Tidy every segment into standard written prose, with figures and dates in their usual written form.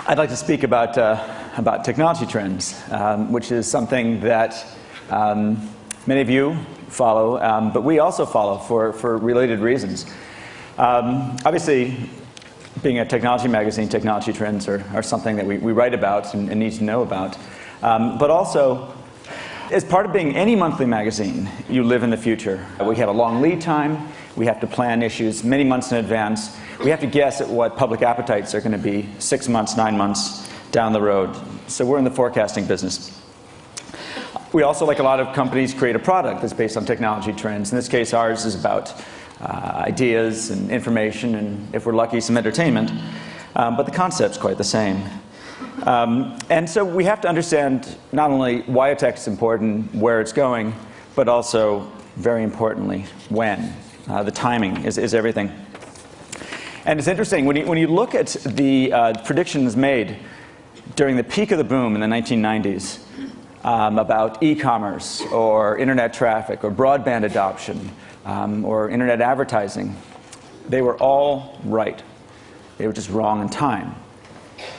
I'd like to speak about technology trends, which is something that many of you follow, but we also follow for related reasons. Obviously, being a technology magazine, technology trends are something that we write about and need to know about. But also, as part of being any monthly magazine, you live in the future. We have a long lead time. We have to plan issues many months in advance. We have to guess at what public appetites are going to be 6 months, 9 months down the road. So we're in the forecasting business. We also, like a lot of companies, create a product that's based on technology trends. In this case, ours is about ideas and information and, if we're lucky, some entertainment. But the concept's quite the same. And so we have to understand not only why a tech is important, where it's going, but also, very importantly, when. The timing is everything. And it's interesting, when you look at the predictions made during the peak of the boom in the 1990s about e-commerce or internet traffic or broadband adoption or internet advertising, they were all right. They were just wrong in time.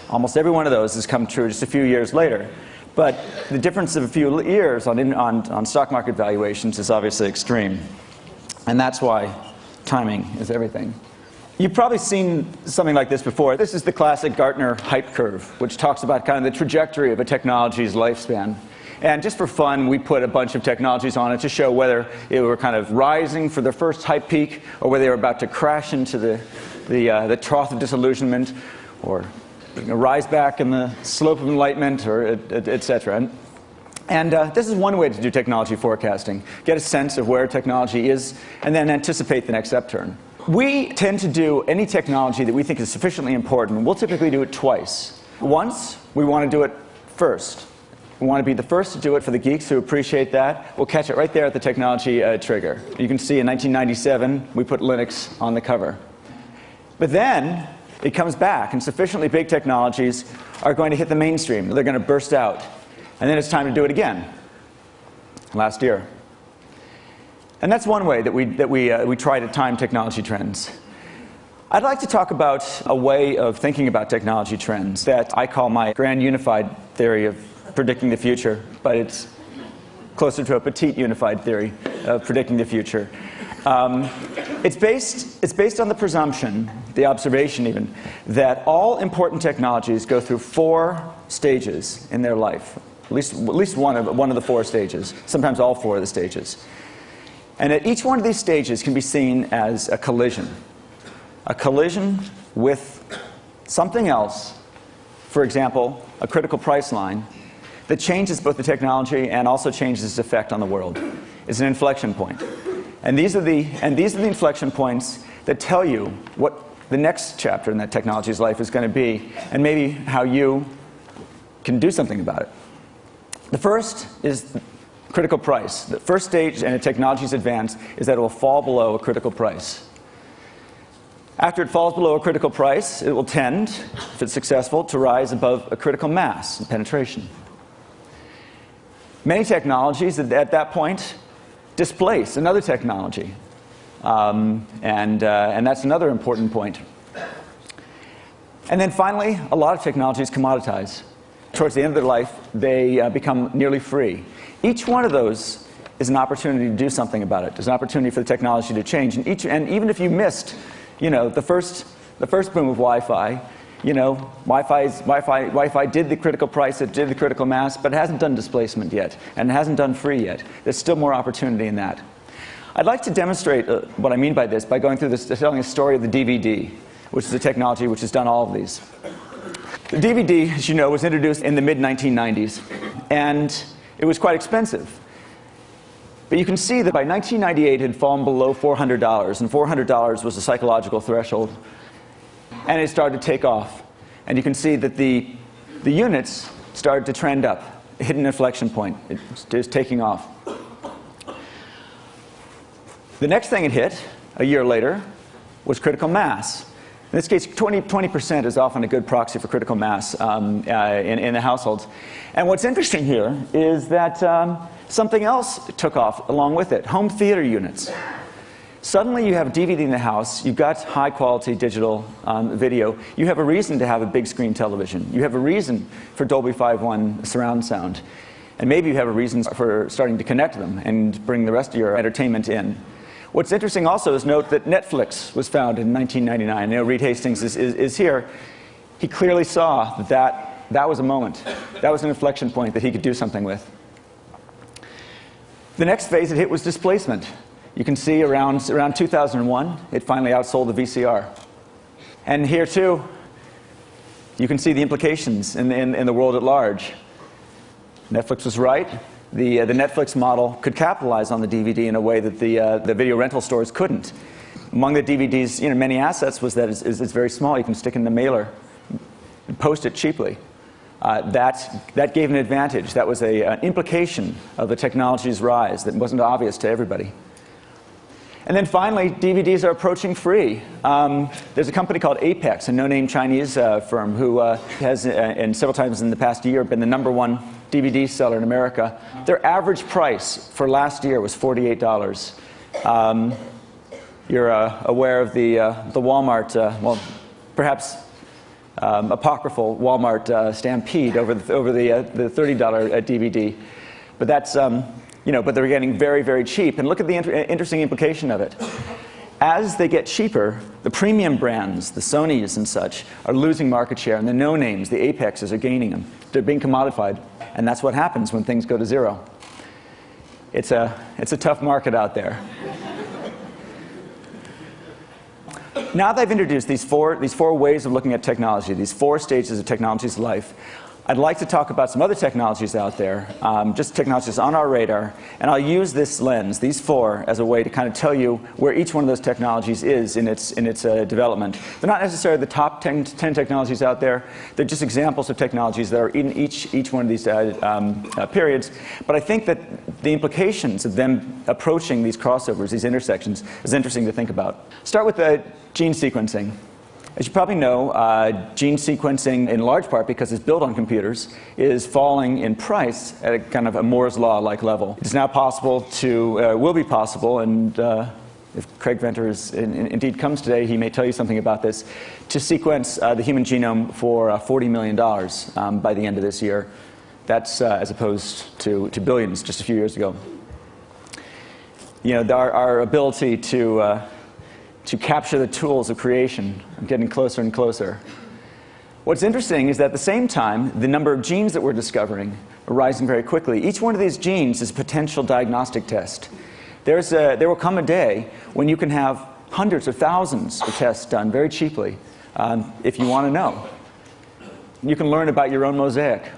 Almost every one of those has come true just a few years later. But the difference of a few years on stock market valuations is obviously extreme. And that's why timing is everything. You've probably seen something like this before. This is the classic Gartner hype curve, which talks about kind of the trajectory of a technology's lifespan. And just for fun, we put a bunch of technologies on it to show whether they were kind of rising for their first hype peak, or whether they were about to crash into the trough of disillusionment, or rise back in the slope of enlightenment, or et cetera. And this is one way to do technology forecasting. Get a sense of where technology is, and then anticipate the next upturn. We tend to do any technology that we think is sufficiently important. We'll typically do it twice. Once, we want to do it first. We want to be the first to do it for the geeks who appreciate that. We'll catch it right there at the technology trigger. You can see in 1997, we put Linux on the cover. But then, it comes back, and sufficiently big technologies are going to hit the mainstream. They're going to burst out. And then it's time to do it again, last year. And that's one way that we try to time technology trends. I'd like to talk about a way of thinking about technology trends that I call my grand unified theory of predicting the future, but it's closer to a petite unified theory of predicting the future. It's based on the presumption, the observation even, that all important technologies go through 4 stages in their life. At least one of the 4 stages, sometimes all 4 of the stages. And at each one of these stages can be seen as a collision with something else, for example, a critical price line, that changes both the technology and also changes its effect on the world. It's an inflection point. And these are the inflection points that tell you what the next chapter in that technology's life is going to be, and maybe how you can do something about it. The first is critical price. The first stage in a technology's advance is that it will fall below a critical price. After it falls below a critical price, it will tend, if it's successful, to rise above a critical mass and penetration. Many technologies at that point displace another technology. And that's another important point. And then finally, a lot of technologies commoditize. Towards the end of their life, they become nearly free. Each one of those is an opportunity to do something about it. There's an opportunity for the technology to change. And even if you missed, the first boom of Wi-Fi, Wi-Fi did the critical price, it did the critical mass, but it hasn't done displacement yet, and it hasn't done free yet. There's still more opportunity in that. I'd like to demonstrate what I mean by this by going through this, telling a story of the DVD, which is a technology which has done all of these. The DVD, as you know, was introduced in the mid-1990s, and it was quite expensive. But you can see that by 1998 it had fallen below $400, and $400 was a psychological threshold. And it started to take off. And you can see that the units started to trend up, hit an inflection point. It is taking off. The next thing it hit, a year later, was critical mass. In this case, 20% is often a good proxy for critical mass in the households. And what's interesting here is that something else took off along with it, home theater units. Suddenly you have a DVD in the house, you've got high-quality digital video, you have a reason to have a big screen television, you have a reason for Dolby 5.1 surround sound, and maybe you have a reason for starting to connect them and bring the rest of your entertainment in. What's interesting also is note that Netflix was founded in 1999. You know, Reed Hastings is here. He clearly saw that was a moment. That was an inflection point that he could do something with. The next phase it hit was displacement. You can see around 2001, it finally outsold the VCR. And here too, you can see the implications in the world at large. Netflix was right. The Netflix model could capitalize on the DVD in a way that the video rental stores couldn't. Among the DVD's many assets was that it's very small. You can stick in the mailer and post it cheaply. That gave an advantage. That was an implication of the technology's rise that wasn't obvious to everybody. And then finally, DVDs are approaching free. There's a company called Apex, a no-name Chinese firm, who has, and several times in the past year, been the #1 DVD seller in America. Their average price for last year was $48. You're aware of the Walmart, well, perhaps apocryphal Walmart stampede over the $30 DVD. But that's, but they're getting very, very cheap. And look at the interesting implication of it. As they get cheaper, the premium brands, the Sonys and such, are losing market share, and the no-names, the Apexes, are gaining them. They're being commodified, and that's what happens when things go to zero. It's a tough market out there. Now that I've introduced these four ways of looking at technology, these 4 stages of technology's life, I'd like to talk about some other technologies out there, just technologies on our radar, and I'll use this lens, these 4, as a way to kind of tell you where each one of those technologies is in its development. They're not necessarily the top 10 technologies out there. They're just examples of technologies that are in each one of these periods. But I think that the implications of them approaching these crossovers, these intersections, is interesting to think about. Start with gene sequencing. As you probably know, gene sequencing, in large part because it's built on computers, is falling in price at a kind of a Moore's Law-like level. It's now possible to, will be possible, and if Craig Venter indeed comes today, he may tell you something about this, to sequence the human genome for $40 million by the end of this year. That's as opposed to billions just a few years ago. Our ability to capture the tools of creation are getting closer and closer. What's interesting is that at the same time, the number of genes that we're discovering are rising very quickly. Each one of these genes is a potential diagnostic test. There will come a day when you can have hundreds or thousands of tests done very cheaply if you want to know. You can learn about your own mosaic.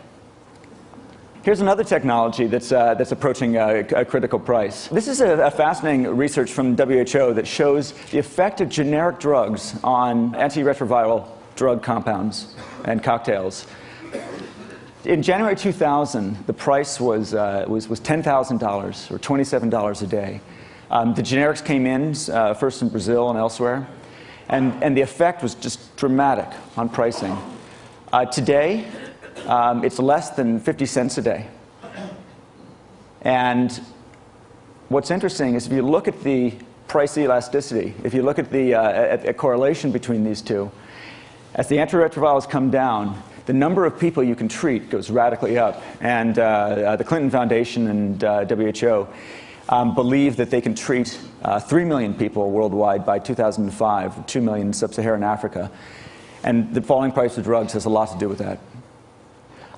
Here's another technology that's approaching a critical price. This is a fascinating research from WHO that shows the effect of generic drugs on antiretroviral drug compounds and cocktails. In January 2000, the price was $10,000 or $27 a day. The generics came in first in Brazil and elsewhere, and the effect was just dramatic on pricing. Today, it's less than 50 cents a day. And what's interesting is if you look at the price elasticity, if you look at the correlation between these two, as the antiretrovirals come down, the number of people you can treat goes radically up. And the Clinton Foundation and WHO believe that they can treat 3 million people worldwide by 2005, 2 million in sub-Saharan Africa. And the falling price of drugs has a lot to do with that.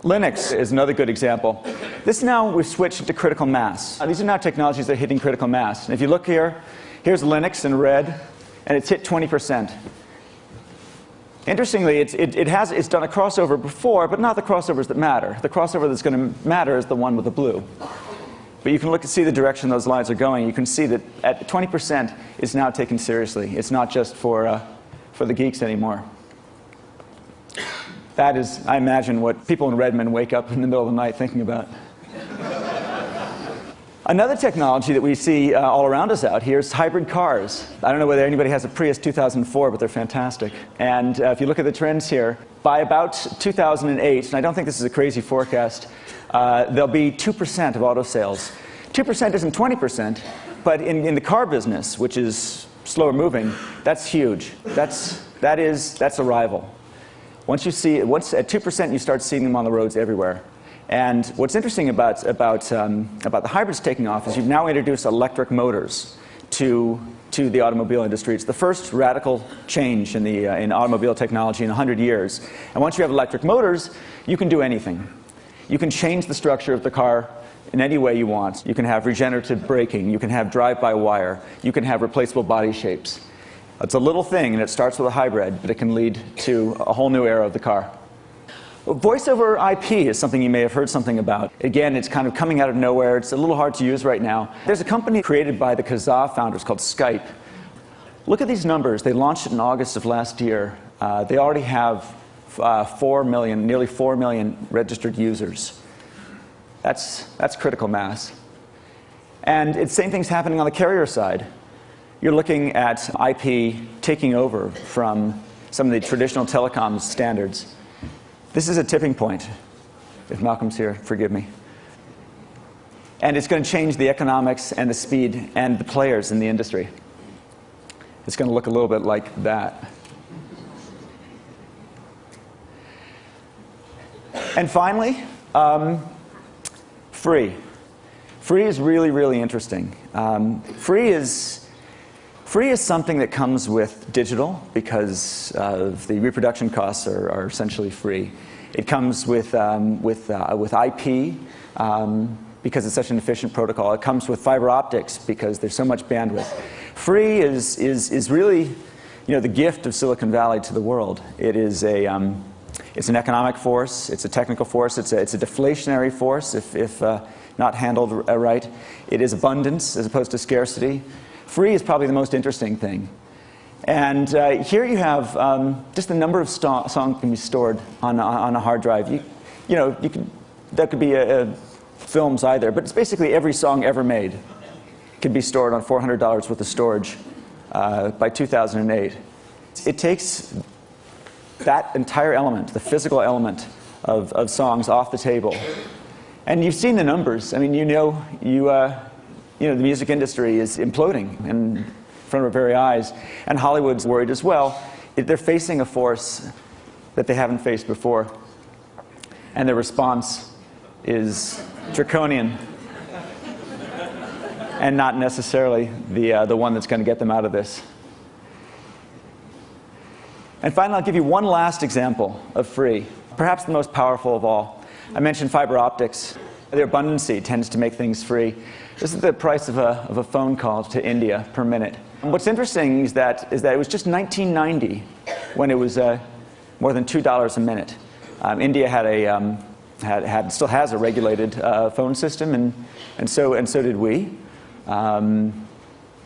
Linux is another good example. This now, we've switched to critical mass. These are now technologies that are hitting critical mass. And if you look here, here's Linux in red, and it's hit 20%. Interestingly, it's done a crossover before, but not the crossovers that matter. The crossover that's going to matter is the one with the blue. But you can look and see the direction those lines are going. You can see that at 20%, it's now taken seriously. It's not just for the geeks anymore. That is, I imagine, what people in Redmond wake up in the middle of the night thinking about. Another technology that we see all around us out here is hybrid cars. I don't know whether anybody has a Prius 2004, but they're fantastic. And if you look at the trends here, by about 2008, and I don't think this is a crazy forecast, there'll be 2% of auto sales. 2% isn't 20%, but in the car business, which is slower moving, that's huge. That's a rival. Once at 2%, you start seeing them on the roads everywhere. And what's interesting about the hybrids taking off is you've now introduced electric motors to the automobile industry. It's the first radical change in automobile technology in 100 years. And once you have electric motors, you can do anything. You can change the structure of the car in any way you want. You can have regenerative braking. You can have drive-by-wire. You can have replaceable body shapes. It's a little thing, and it starts with a hybrid, but it can lead to a whole new era of the car. Voice over IP is something you may have heard something about. Again, it's kind of coming out of nowhere. It's a little hard to use right now. There's a company created by the Kazaa founders called Skype. Look at these numbers. They launched it in August of last year. They already have 4 million, nearly 4 million registered users. That's critical mass. And the same thing's happening on the carrier side. You're looking at IP taking over from some of the traditional telecom standards. This is a tipping point. If Malcolm's here, forgive me. And it's going to change the economics and the speed and the players in the industry. It's going to look a little bit like that. And finally, free. Free is really, really interesting. Free is something that comes with digital because the reproduction costs are essentially free. It comes with IP because it's such an efficient protocol. It comes with fiber optics because there's so much bandwidth. Free is really, the gift of Silicon Valley to the world. It is it's an economic force. It's a technical force. It's a deflationary force if not handled right. It is abundance as opposed to scarcity. Free is probably the most interesting thing. And here you have just the number of songs can be stored on a hard drive. That could be films either, but it's basically every song ever made can be stored on $400 worth of storage by 2008. It takes that entire element, the physical element of songs, off the table. And you've seen the numbers. I mean, the music industry is imploding in front of our very eyes, and Hollywood's worried as well. They're facing a force that they haven't faced before, and their response is draconian, and not necessarily the one that's going to get them out of this. And finally, I'll give you one last example of free, perhaps the most powerful of all. I mentioned fiber optics. Their abundancy tends to make things free. This is the price of a phone call to India per minute. And what's interesting is that it was just 1990 when it was more than $2 a minute. India still has a regulated phone system, and so did we.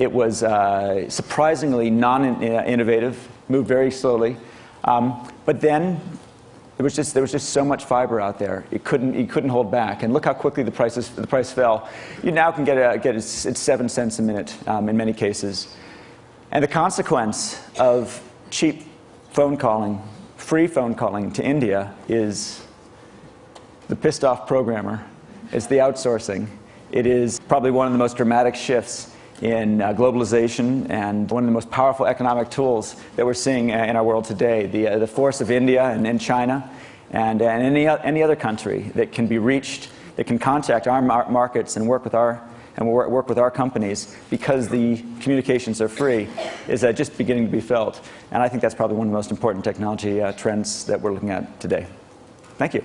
It was surprisingly non-innovative, moved very slowly, but then there was just so much fiber out there. It couldn't hold back. And look how quickly the price fell. You now can it's 7 cents a minute in many cases. And the consequence of cheap phone calling, free phone calling to India is the pissed off programmer. It's the outsourcing. It is probably one of the most dramatic shifts in globalization and one of the most powerful economic tools that we're seeing in our world today. The force of India and China and any other country that can be reached, that can contact our markets and work with our companies because the communications are free, is just beginning to be felt. And I think that's probably one of the most important technology trends that we're looking at today. Thank you.